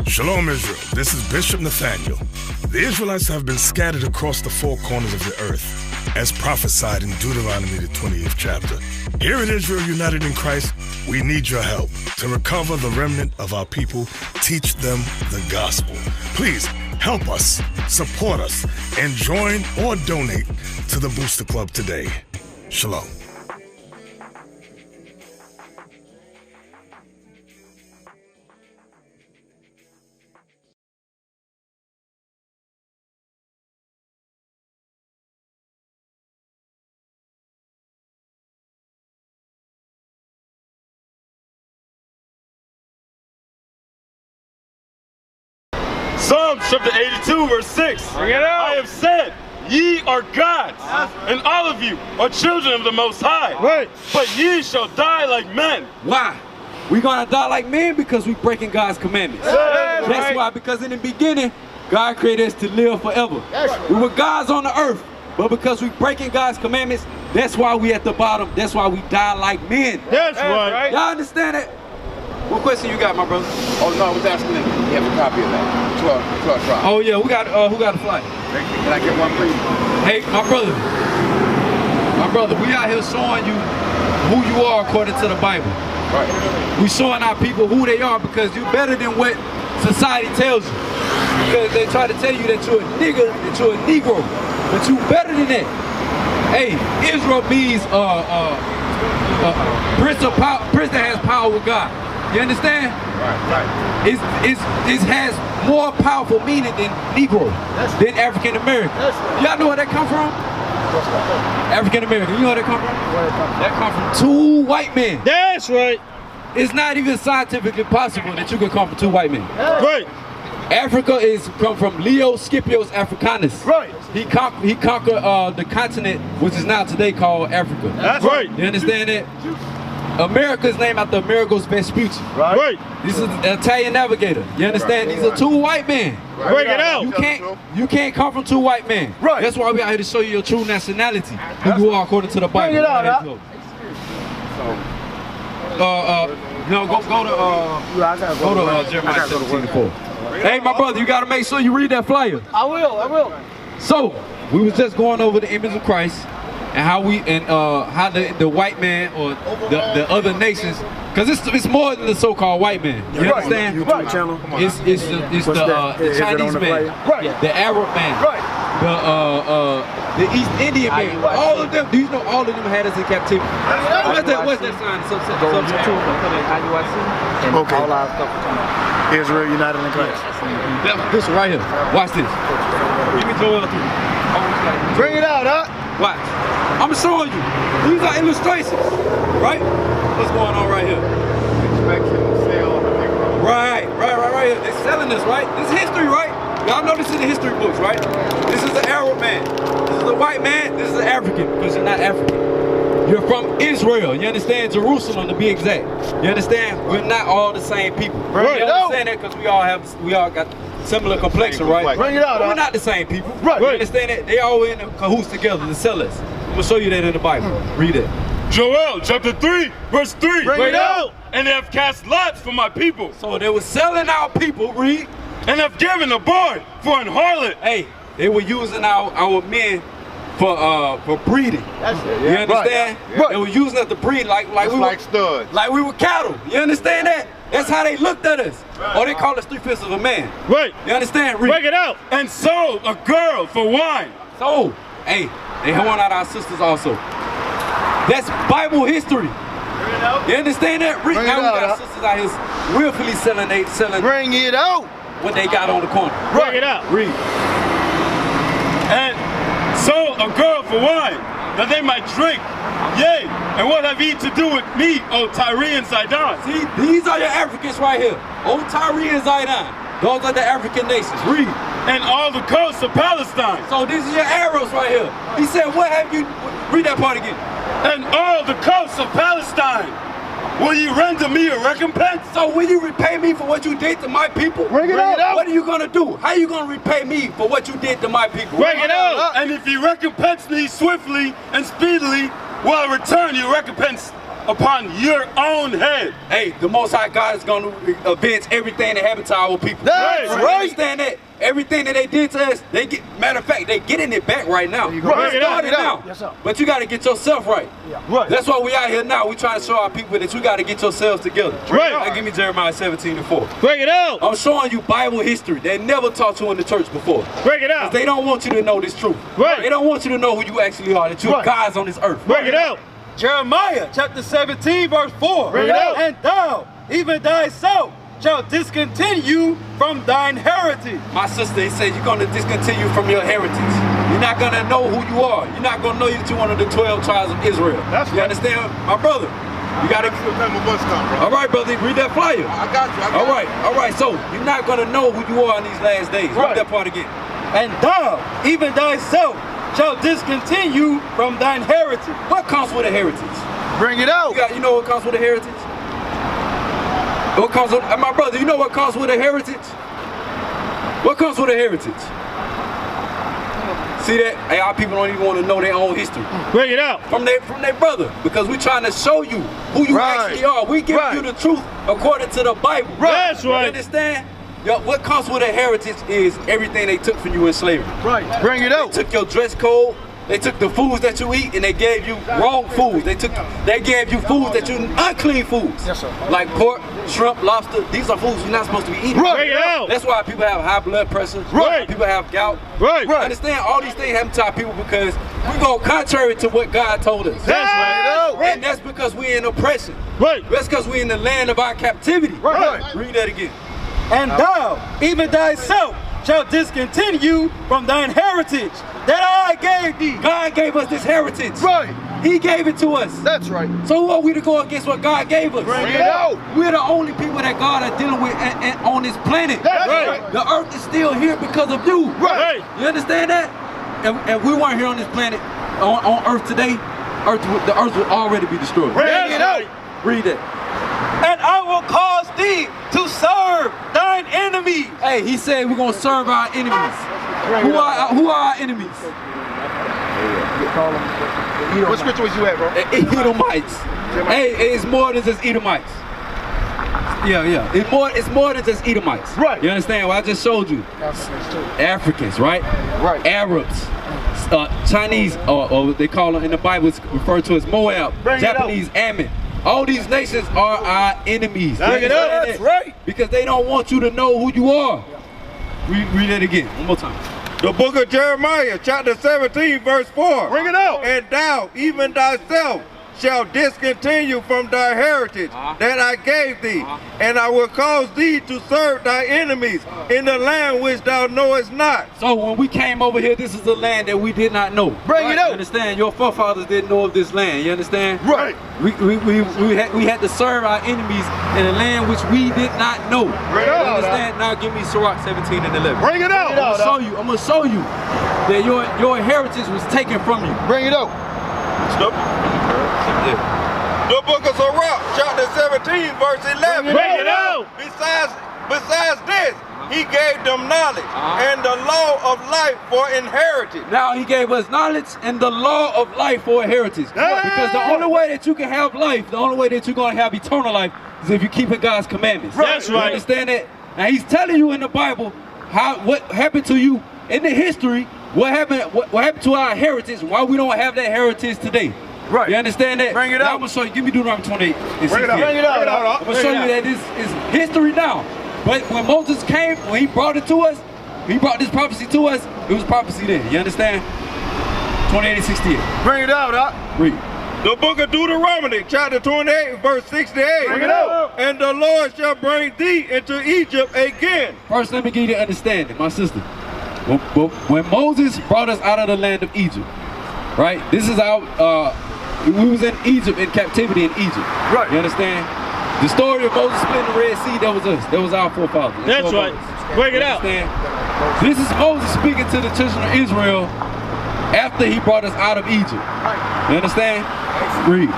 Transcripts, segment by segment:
Shalom, Israel. This is Bishop Nathaniel. The Israelites have been scattered across the four corners of the earth, as prophesied in Deuteronomy, the 20th chapter. Here in Israel United in Christ, we need your help to recover the remnant of our people, teach them the gospel. Please help us, support us, and join or donate to the Booster Club today. Shalom. Psalms chapter 82, verse 6. Bring it out. I have said, ye are gods, and all of you are children of the Most High. Right. But ye shall die like men. Why? We gonna die like men because we breaking God's commandments. That's right. why, because in the beginning, God created us to live forever. We were gods on the earth, but because we breaking God's commandments, that's why we at the bottom. That's why we die like men. That's right. Y'all understand it? What question you got, my brother? Oh no, I was asking if you have a copy of that. 12 trial. Oh yeah, we got who got a flight? Can I get one, please? Hey, my brother, we out here showing you who you are according to the Bible. Right. We showing our people who they are because you're better than what society tells you. Because they try to tell you that you're a nigga, that you're a Negro, but you better than that. Hey, Israel means prince that has power with God. You understand? Right. It has more powerful meaning than Negro, than African American. Y'all know where that come from? African American. You know where that come from? That come from two white men. That's right. It's not even scientifically possible that you could come from two white men. Right. Africa is come from Leo Scipio's Africanus. Right. He conquered the continent, which is now today called Africa. That's right. You understand that? America is named after Amerigo's Vespucci. Right. This is an Italian navigator. You understand? These are two white men. Break it out. You can't come from two white men. Right. That's why we're out here to show you your true nationality, who you are according to the Bible. Bring it out, Go to Jeremiah 17:4. Hey, my brother, you gotta make sure you read that flyer. I will. So we was just going over the image of Christ and how how the white man or the other nations, because it's more than the so-called white man. You understand? YouTube channel. It's the Chinese man, the Arab man, the East Indian man. All of them. Do you know all of them had us in captivity? What's that sign? Go on YouTube and put in IUIC and all our stuff is on Israel United in Christ. This one right here. Watch this. Give me Joel 3. Bring it out, huh? Watch. I'm showing you. These are illustrations, right? What's going on right here? Right here. They're selling this, right? This is history, right? Y'all know this in the history books, right? This is the Arab man. This is the white man. This is the African, because you're not African. You're from Israel. You understand? Jerusalem, to be exact. You understand? We're not all the same people. Right. You understand that? Because we all got similar complexion, right? Bring it out. But we're not the same people. Right. You understand that? They all in cahoots together to sell us. I'm gonna show you that in the Bible. Read it. Joel chapter 3, verse 3. Bring it out. And they have cast lots for my people, So they were selling our people. Read. and have given a boy for an harlot. Hey, they were using our men for breeding. That's it. You understand? Right. They were using us to breed like we were studs. like we were cattle. You understand that? That's how they looked at us. Or they call us 3/5 of a man. Right. You understand? Read. Break it out. And sold a girl for wine. So, hey, they hoeing out our sisters also. That's Bible history. You understand that? Read. Bring Now it we out, got sisters out here willfully selling Bring it out. what they got on the corner. Bring it out. Read. And sold a girl for wine, that they might drink. Yea, and what have ye to do with me, O Tyre and Sidon? See, these are your Africans right here. Old Tyre and Zidon. Those are the African nations. Read. and all the coasts of Palestine. So these are your arrows right here. He said, what have you, read that part again. And all the coasts of Palestine. Will you render me a recompense? So will you repay me for what you did to my people? Bring it out. What are you gonna do? How are you gonna repay me for what you did to my people? Bring it out. And if you recompense me swiftly and speedily, will I return your recompense upon your own head. Hey, the Most High God is going to avenge everything that happened to our people. That's right. Understand that? Everything that they did to us, they get, matter of fact, they getting it back right now. Right. They started now. Yes, sir. But you got to get yourself right. Yeah. Right. That's why we out here now. We trying to show our people that you got to get yourselves together. Right. Now, give me Jeremiah 17:4. Bring it out. I'm showing you Bible history. They never taught you in the church before. Bring it out. They don't want you to know this truth. Right. They don't want you to know who you actually are, that you're Right. God's on this earth. Bring it out. Jeremiah chapter 17 verse 4. Bring it out. And thou, even thyself, shalt discontinue from thine heritage. My sister, he said, you're going to discontinue from your heritage. You're not going to know who you are. You're not going to know that you're one of the 12 tribes of Israel. That's you right. understand, my brother? You got to. All right, brother, read that flyer. I got you. All right. So you're not going to know who you are in these last days. Right. Read that part again. And thou, even thyself, shalt discontinue from thine heritage. What comes with a heritage? Bring it out. You know what comes with a heritage? What comes with, my brother, you know what comes with a heritage? What comes with a heritage? See that? Hey, our people don't even want to know their own history. Bring it out. From their brother, because we're trying to show you who you Right. actually are. We give you the truth according to the Bible. Right. That's right. You understand? Yo, what comes with a heritage is everything they took from you in slavery. Right. Bring it out. They took your dress code. They took the foods that you eat and they gave you wrong foods. They gave you foods that you unclean foods. Yes, sir. Like pork, shrimp, lobster. These are foods you're not supposed to be eating. Right. Bring it out. That's why people have high blood pressure. Right. People have gout. Right. Right. Understand? All these things happen to our people because we go contrary to what God told us. That's right. And that's because we're in oppression. Right. That's because we're in the land of our captivity. Right. Read that again. And thou, even thyself, shalt discontinue from thine heritage that I gave thee. God gave us this heritage. Right. He gave it to us. That's right. So who are we to go against what God gave us? Bring it out. We're the only people that God are dealing with on this planet. That's right. The earth is still here because of you. Right. You understand that? And we weren't here on this planet, on earth today, the earth would already be destroyed. Bring it out. Read it. And I will cause thee to serve thine enemies. Hey, he said we're going to serve our enemies. Who are our enemies? What scripture was you at, bro? Edomites. Hey, it's more than just Edomites. Yeah. It's more than just Edomites. Right. You understand? Well, I just showed you. Africans, right? Right. Arabs, Chinese, or they call them in the Bible, it's referred to as Moab, Bring it out. Japanese, Ammon. All these nations are our enemies. Bring it out. That's right. Because they don't want you to know who you are. Read that again, one more time. The book of Jeremiah, chapter 17, verse 4. Bring it out. And thou, even thyself, shalt discontinue from thy heritage that I gave thee, and I will cause thee to serve thy enemies in the land which thou knowest not. So when we came over here, this is a land that we did not know. Bring it out. You understand? Your forefathers didn't know of this land. You understand? Right. We had to serve our enemies in a land which we did not know. Bring it You out. understand? Now give me Sirach 17 and 11. Bring it out. I'm gonna show you that your heritage was taken from you. Bring it out. The book of Sirach, chapter 17, verse 11. Bring it out. Besides this, he gave them knowledge and the law of life for inheritance. Now he gave us knowledge and the law of life for a heritage. Because the only way that you can have life, the only way that you're going to have eternal life is if you keep God's commandments. That's You right. understand that? Now he's telling you in the Bible what happened to you in the history, what happened to our heritage, why we don't have that heritage today. Right. You understand that? Bring it Now out. I'm going to show you. Give me Deuteronomy 28 and 16. Bring it out. Bring it out. I'm going to show you that this is history now. But when Moses came, when he brought it to us, he brought this prophecy to us, it was prophecy then. You understand? 28 and 68. Bring it out. Read. The book of Deuteronomy, chapter 28, verse 68. Bring it out. And the Lord shall bring thee into Egypt again. First, let me give you the understanding, my sister. When Moses brought us out of the land of Egypt, right? This is our, we was in Egypt, in captivity in Egypt. Right. You understand? The story of Moses splitting the Red Sea, that was us. That was our forefathers. That's right. Bring it You out. understand? This is Moses speaking to the children of Israel after he brought us out of Egypt. You understand? Read.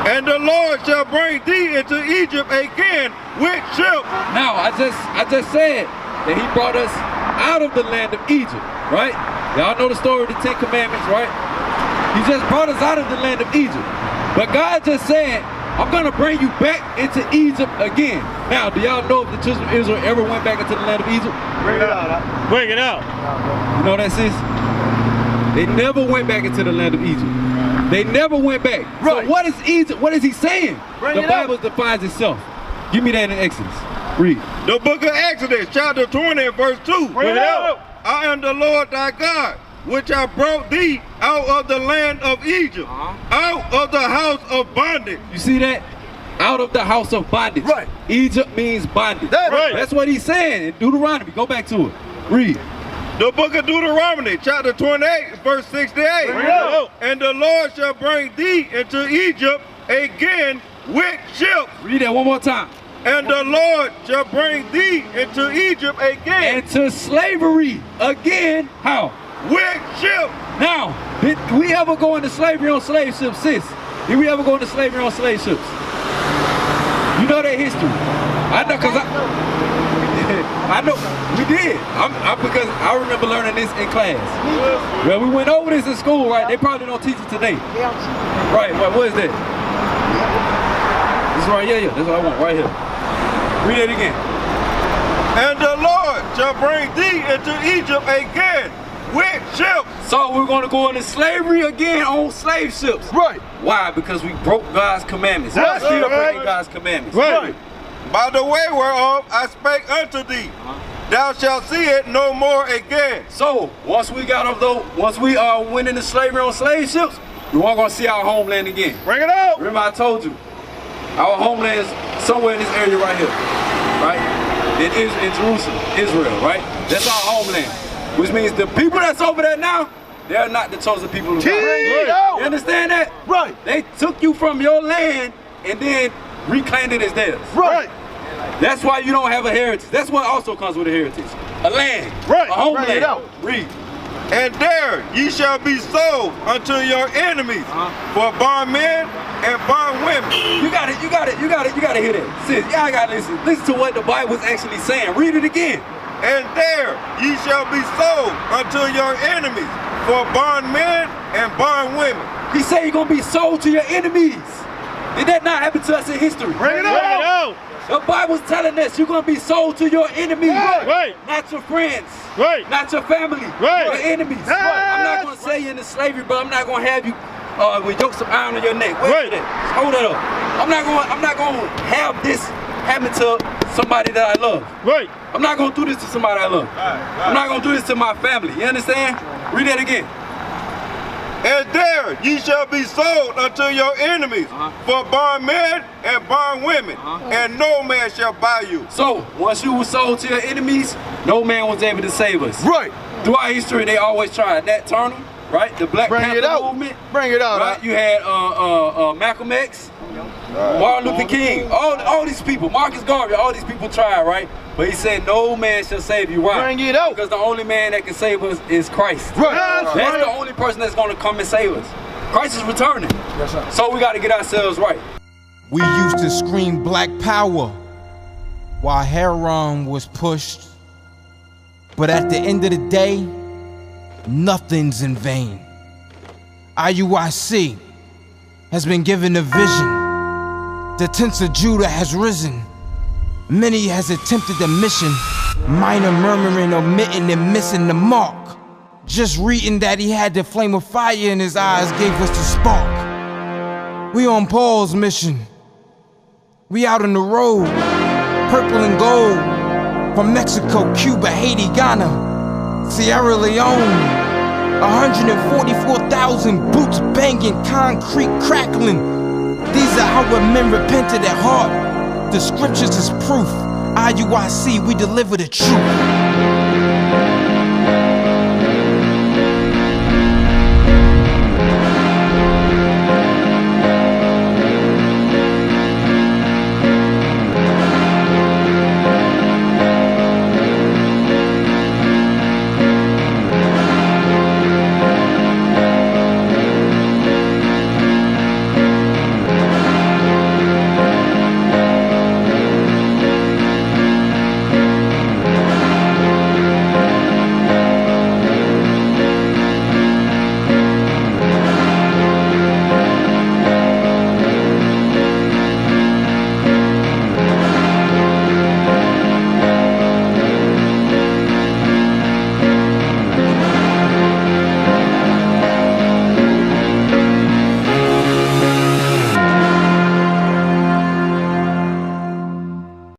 And the Lord shall bring thee into Egypt again with ships. Now, I just said that he brought us out of the land of Egypt, right? Y'all know the story of the 10 Commandments, right? He just brought us out of the land of Egypt. But God just said, I'm gonna bring you back into Egypt again. Now, do y'all know if the children of Israel ever went back into the land of Egypt? Bring it out. Bring it out. You know what that is? They never went back into the land of Egypt. They never went back. Right. So what is Egypt? What is he saying? Bring the it Bible out. defines itself. Give me that in Exodus. Read. The book of Exodus, chapter 20, verse 2. Bring it out. I am the Lord thy God, which I brought thee out of the land of Egypt, out of the house of bondage. You see that? Out of the house of bondage. Right. Egypt means bondage. That's right. That's what he's saying in Deuteronomy. Go back to it. Read. The book of Deuteronomy, chapter 28, verse 68. Bring it out. And the Lord shall bring thee into Egypt again with ships. Read that one more time. And the Lord shall bring thee into Egypt again Into slavery again. How? with ships. Now, did we ever go into slavery on slave ships, sis? Did we ever go into slavery on slave ships? You know that history. I know, cause I know we did. Because I remember learning this in class. Well, we went over this in school, right? They probably don't teach it today. Right, what is that? This is right here, that's what I want, right here. Read it again. And the Lord shall bring thee into Egypt again with ships. So we're gonna go into slavery again on slave ships. Right. Why? Because we broke God's commandments. That's We're still right. breaking God's commandments. Right. By the way whereof I spake unto thee, thou shalt see it no more again. So once we went into slavery on slave ships, we weren't gonna see our homeland again. Bring it out. Remember I told you, our homeland is somewhere in this area right here, right? It is in Jerusalem, Israel, right? That's our homeland. Which means the people that's over there now, they're not the chosen people of God. Right. You understand that? Right. They took you from your land and then reclaimed it as theirs. Right. That's why you don't have a heritage. That's what also comes with a heritage. A land. Right. A homeland. Bring it out. Read. And there ye shall be sold unto your enemies for bondmen and bondwomen. You gotta hear that. Sis, y'all gotta listen. Listen to what the Bible's actually saying. Read it again. And there ye shall be sold unto your enemies for bondmen and bondwomen. He said you're gonna be sold to your enemies. Did that not happen to us in history? Bring it out. The Bible's telling us you're gonna be sold to your enemies. Right. Not your friends. Right. Not your family. Right. Your enemies. I'm not gonna say you into slavery, but I'm not gonna have you with yokes of iron on your neck. Wait a minute. Hold that up. I'm not gonna have this happen to somebody that I love. Right. I'm not gonna do this to somebody I love. I'm not gonna do this to my family. You understand? Read that again. And there ye shall be sold unto your enemies for bondmen and bondwomen, and no man shall buy you. So, once you were sold to your enemies, no man was able to save us. Right. Throughout history, they always tried. Nat Turner, right? The Black Bring Panther it out. movement. Bring it out. Right? You had Malcolm X, Martin Luther King, all these people, Marcus Garvey, all these people tried, right? But he said, no man shall save you. Why? Bring it out. Because the only man that can save us is Christ. Right. That's the only person that's going to come and save us. Christ is returning. Yes, sir. So we got to get ourselves right. We used to scream black power while heroin was pushed. But at the end of the day, nothing's in vain. IUIC has been given a vision. The tents of Judah has risen. Many has attempted the mission, minor murmuring, omitting, and missing the mark. Just reading that he had the flame of fire in his eyes gave us the spark. We on Paul's mission. We out on the road, purple and gold, from Mexico, Cuba, Haiti, Ghana, Sierra Leone. 144,000 boots banging, concrete crackling. These are our men repented at heart. The scriptures is proof. IUIC, we deliver the truth.